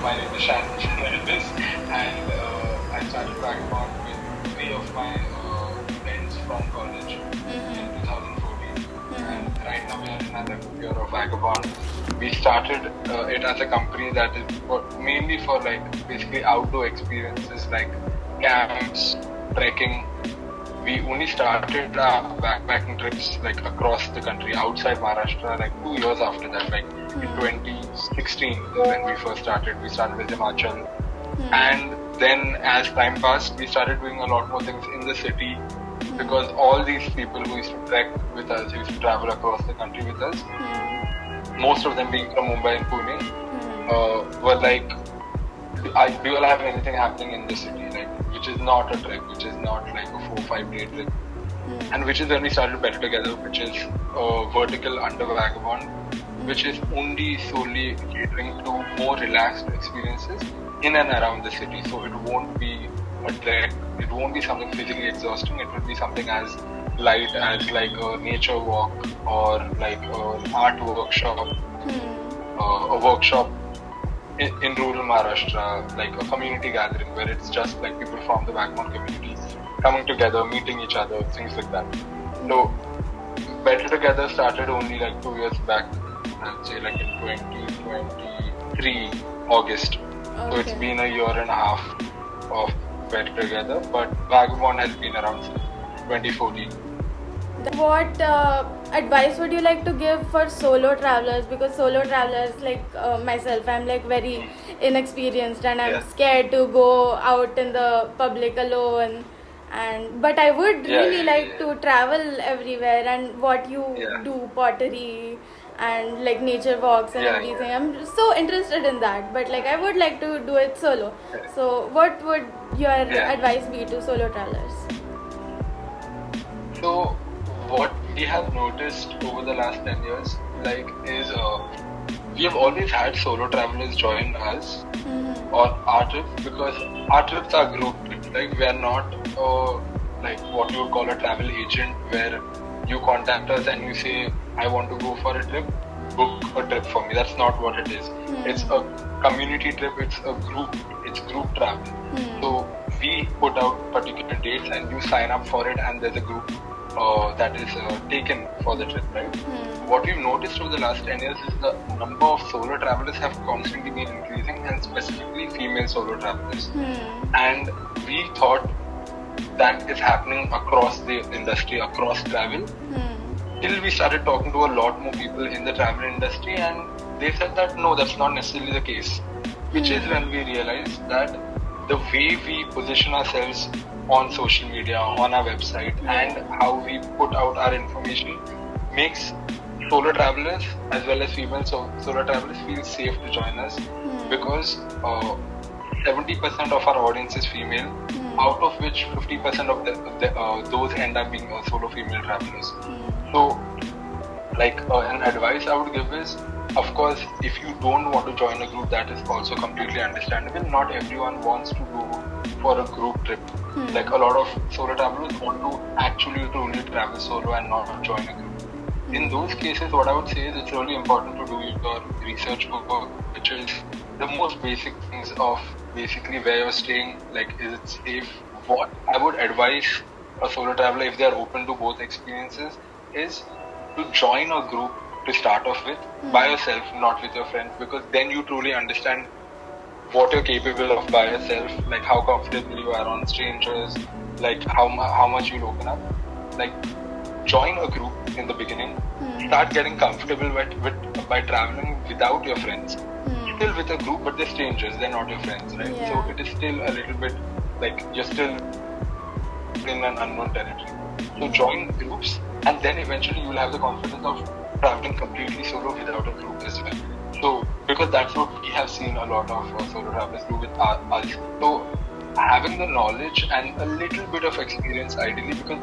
my name is Shannon Fernandes, and I started Vagabond with three of my friends from college in 2014. And right now we are in another year of Vagabond. We started it as a company that is mainly for like basically outdoor experiences like camps, trekking. We only started backpacking trips like across the country outside Maharashtra like 2 years after that, like in 2016 when we first started. We started with Himachal, and then as time passed we started doing a lot more things in the city, because all these people who used to trek with us, who used to travel across the country with us, most of them being from Mumbai and Pune, were like, do you all have anything happening in the city, like which is not a trek, which is not like a 4-5 day trip, and which is when we started Better Together, which is vertical under Vagabond, which is only solely catering to more relaxed experiences in and around the city. So it won't be a trek, it won't be something physically exhausting, it will be something as light as like a nature walk or like an art workshop, a workshop in rural Maharashtra, like a community gathering where it's just like people from the Vagabond community coming together, meeting each other, things like that. So Better Together started only like 2 years back, I'd say like in 2023 August. So it's been a year and a half of Better Together, but Vagabond has been around since 2014. What advice would you like to give for solo travelers? Because solo travelers like myself, I'm like very inexperienced and I'm scared to go out in the public alone. But I would really like to travel everywhere, and what you do, pottery and like nature walks and everything. I'm so interested in that, but like I would like to do it solo. So what would your advice be to solo travelers? So what we have noticed over the last 10 years like is we have always had solo travelers join us on our trips, because our trips are group trips. Like we are not like what you would call a travel agent where you contact us and you say, I want to go for a trip, book a trip for me. That's not what it is. It's a community trip, it's group travel. So we put out particular dates and you sign up for it, and there's a group that is taken for the trip, right? What we've noticed over the last 10 years is the number of solo travelers have constantly been increasing, and specifically female solo travelers. And we thought that is happening across the industry, across travel, till we started talking to a lot more people in the travel industry, and they said that no, that's not necessarily the case, which is when we realized that the way we position ourselves on social media, on our website, and how we put out our information makes solo travelers as well as female solo travelers feel safe to join us, because 70% of our audience is female, out of which 50% of those end up being solo female travelers. So like an advice I would give is, of course, if you don't want to join a group, that is also completely understandable. Not everyone wants to go for a group trip. Like a lot of solo travelers want to actually truly travel solo and not join a group. In those cases, what I would say is it's really important to do your research work, which is the most basic things of basically where you're staying, like is it safe. What I would advise a solo traveler, if they are open to both experiences, is to join a group to start off with by yourself, not with your friends, because then you truly understand what you're capable of by yourself, like how comfortable you are on strangers, like how much you'll open up. Like join a group in the beginning, start getting comfortable by traveling without your friends. Still with a group, but they're strangers, they're not your friends, right? So it is still a little bit like you're still in an unknown territory. So join groups, and then eventually you'll have the confidence of traveling completely solo without a group as well. So because that's what we have seen a lot of solo travelers do with us. So having the knowledge and a little bit of experience ideally, because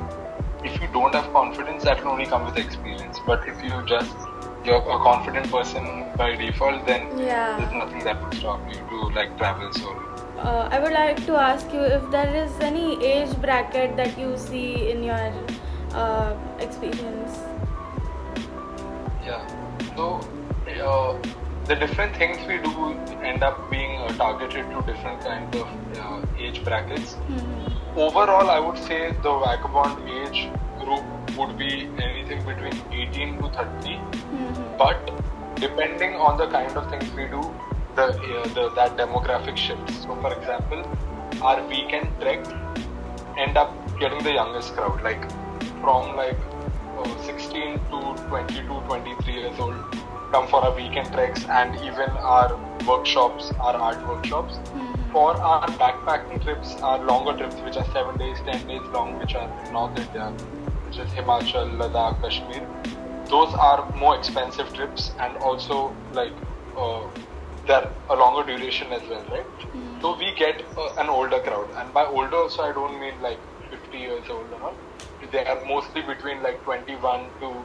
if you don't have confidence, that will only come with experience. But if you're a confident person by default, then there's nothing that would stop you to like travel solo. I would like to ask you if there is any age bracket that you see in your experience. Yeah. So the different things we do end up being targeted to different kinds of age brackets. Overall, I would say the Vagabond age group would be anything between 18 to 30. But depending on the kind of things we do, that demographic shifts. So, for example, our weekend trek end up getting the youngest crowd, like from 16 to 22, 23 years old come for our weekend treks, and even our workshops, our art workshops. For our backpacking trips, our longer trips, which are 7 days, 10 days long, which are in North India, which is Himachal, Ladakh, Kashmir. Those are more expensive trips, and also they're a longer duration as well, right? So we get an older crowd, and by older also I don't mean 50 years old or not. They are mostly between 21 to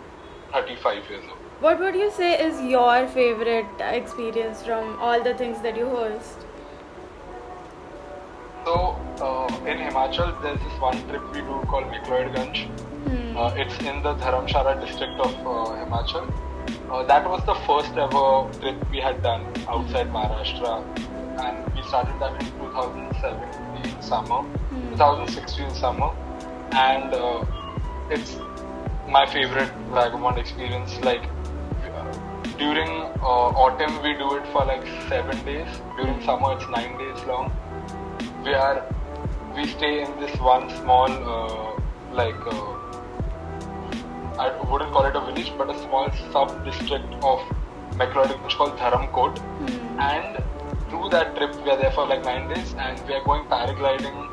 35 years old. What would you say is your favorite experience from all the things that you host? So in Himachal, there's this one trip we do called Mikloidganj. It's in the Dharamshala district of Himachal. That was the first ever trip we had done outside Maharashtra, and we started that in 2017 summer, 2016 summer, and it's my favorite Vagabond experience. During autumn we do it for 7 days. During summer it's 9 days long. We stay in this one small I wouldn't call it a village, but a small sub-district of Meclodigans called Dharamkot. And through that trip, we are there for 9 days, and we are going paragliding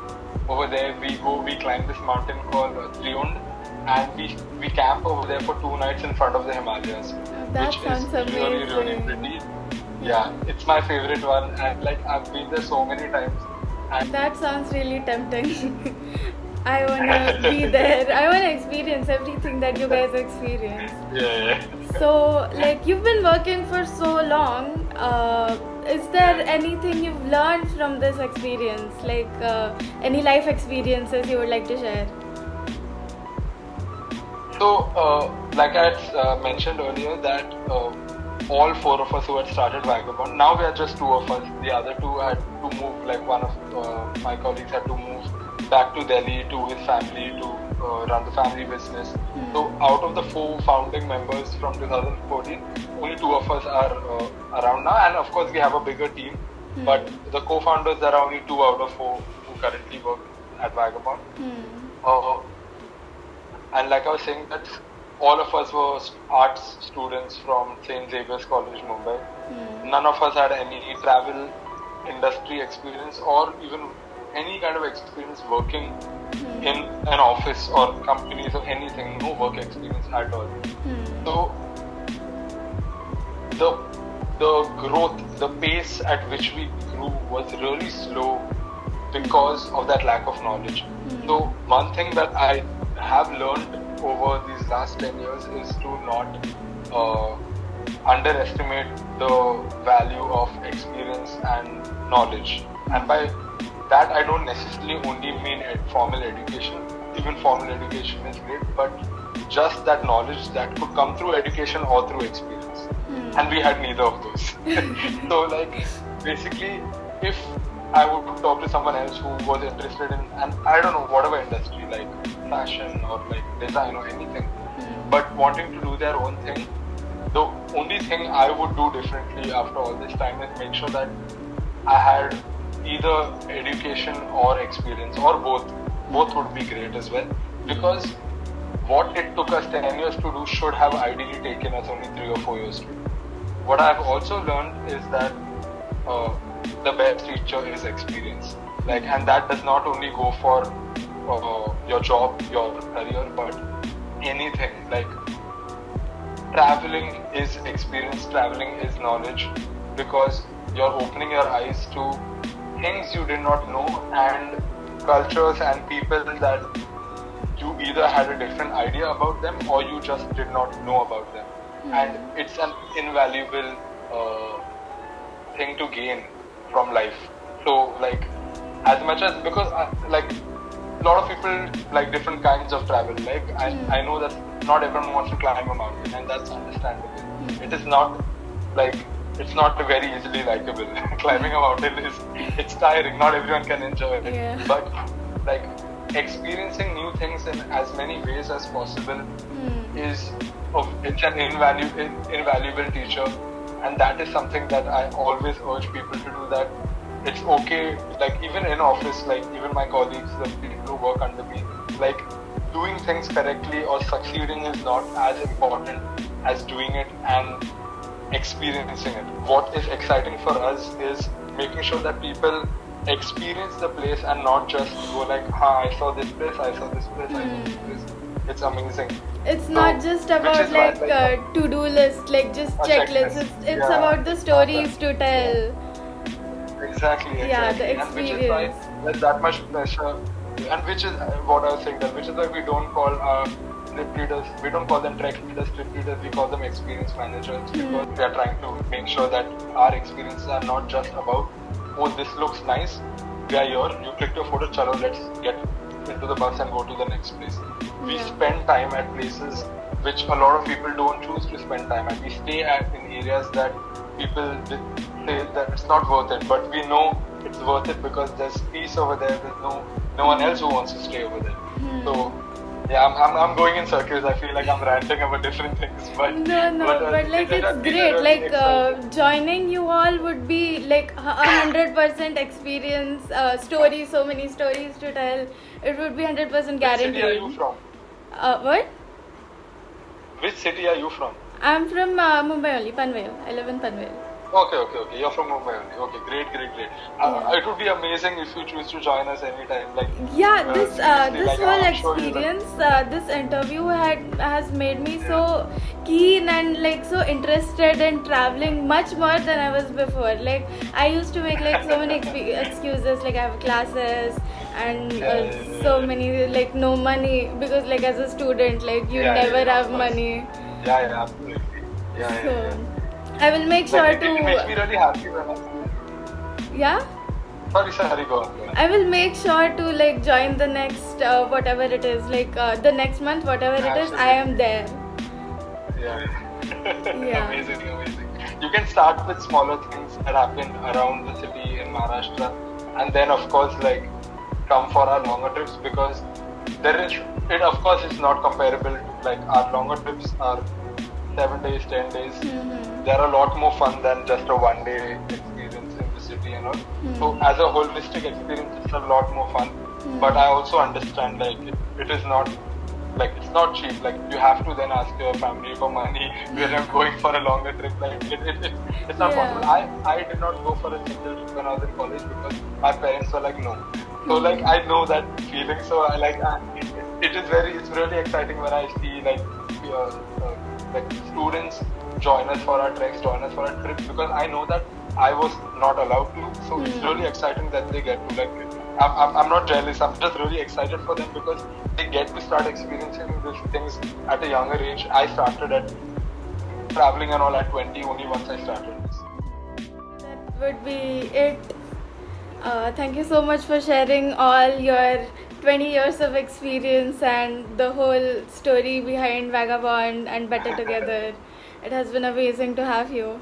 over there. We climb this mountain called Triund, and we camp over there for 2 nights in front of the Himalayas, That sounds amazing. really pretty. Yeah, it's my favorite one, and I've been there so many times. And that sounds really tempting. I wanna be there. I wanna experience everything that you guys experience. Yeah. So, you've been working for so long. Is there anything you've learned from this experience? Any life experiences you would like to share? So, like I had mentioned earlier, that all 4 of us who had started Vagabond, now we are just 2 of us. The other 2 had to move, one of my colleagues had to move back to Delhi to his family to run the family business. So out of the 4 founding members from 2014, only 2 of us are around now, and of course we have a bigger team, but the co-founders, there are only 2 out of 4 who currently work at Vagabond. And like I was saying, that all of us were arts students from St. Xavier's College, Mumbai. None of us had any travel industry experience or even any kind of experience working in an office or companies or anything, no work experience at all. So the growth, the pace at which we grew was really slow because of that lack of knowledge. So one thing that I have learned over these last 10 years is to not underestimate the value of experience and knowledge. And by that I don't necessarily only mean formal education. Even formal education is great, but just that knowledge that could come through education or through experience. And we had neither of those. So basically, if I would talk to someone else who was interested in, and I don't know, whatever industry, fashion or design or anything, but wanting to do their own thing, the only thing I would do differently after all this time is make sure that I had either education or experience, or both would be great as well, because what it took us 10 years to do should have ideally taken us only 3 or 4 years to do. What I've also learned is that the best teacher is experience, and that does not only go for your job, your career, but anything. Traveling is experience, traveling is knowledge, because you're opening your eyes to things you did not know, and cultures and people that you either had a different idea about them or you just did not know about them. And it's an invaluable thing to gain from life. So as much as, because a lot of people like different kinds of travel. I know that not everyone wants to climb a mountain, and that's understandable. It is not it's not very easily likable. Climbing a mountain it's tiring. Not everyone can enjoy it. Yeah. But like experiencing new things in as many ways as possible it's an invaluable teacher, and that is something that I always urge people to do. That it's okay, like even in office, like even my colleagues, the people who work under me, like doing things correctly or succeeding is not as important as doing it and experiencing it. What is exciting for us is making sure that people experience the place and not just go like, I saw this place, I saw this place, I saw this place. It's amazing. It's not just about like to-do list, like just checklists. It's about the stories to tell. Exactly. Yeah, the experience. And which is why there's that much pressure. And which is what I was saying, that which is why we don't call our trip leaders, we don't call them trek leaders, trip leaders, we call them experience managers, because we are trying to make sure that our experiences are not just about, oh, this looks nice, we are here, you clicked your photo, chalo, let's get into the bus and go to the next place. We spend time at places which a lot of people don't choose to spend time at. We stay in areas that people say that it's not worth it, but we know it's worth it because there's peace over there. There's no one else who wants to stay over there. So yeah, I'm going in circles. I feel like I'm ranting about different things, but but like it's great. Like joining you all would be like 100% experience, stories, so many stories to tell. It would be 100% guaranteed. Which city are you from? What? Which city are you from? I'm from Mumbai only, Panvel. I live in Panvel. Okay. You're from Mumbai only. Okay, great. It would be amazing if you choose to join us anytime. Like this whole experience, this interview has made me so keen and like so interested in traveling much more than I was before. Like I used to make like so many excuses, like I have classes and so many like no money, because like as a student like you never have money. Yeah, absolutely. Yeah. I will make sure like, to. It makes me really happy when I. Yeah. Sorry, go on. I will make sure to like join the next whatever it is, like the next month, whatever it is, I am there. Yeah. Amazing. You can start with smaller things that happen around the city in Maharashtra, and then of course like come for our longer trips, because it of course is not comparable to like our longer trips are 7 days, 10 days. They're a lot more fun than just a 1 day experience in the city and all. So as a holistic experience, it's a lot more fun. But I also understand like it is not like it's not cheap. Like you have to then ask your family for money when I'm going for a longer trip. Like it's not possible. I did not go for a single trip when I was in college because my parents were like no. So like I know that feeling. So it's really exciting when I see like students join us for our treks, join us for our trips, because I know that I was not allowed to. So it's really exciting that they get to like. I'm not jealous. I'm just really excited for them because they get to start experiencing these things at a younger age. I started at traveling and all at 20 only once I started this. That would be it. Thank you so much for sharing all your 20 years of experience and the whole story behind Vagabond and Better Together. It has been amazing to have you.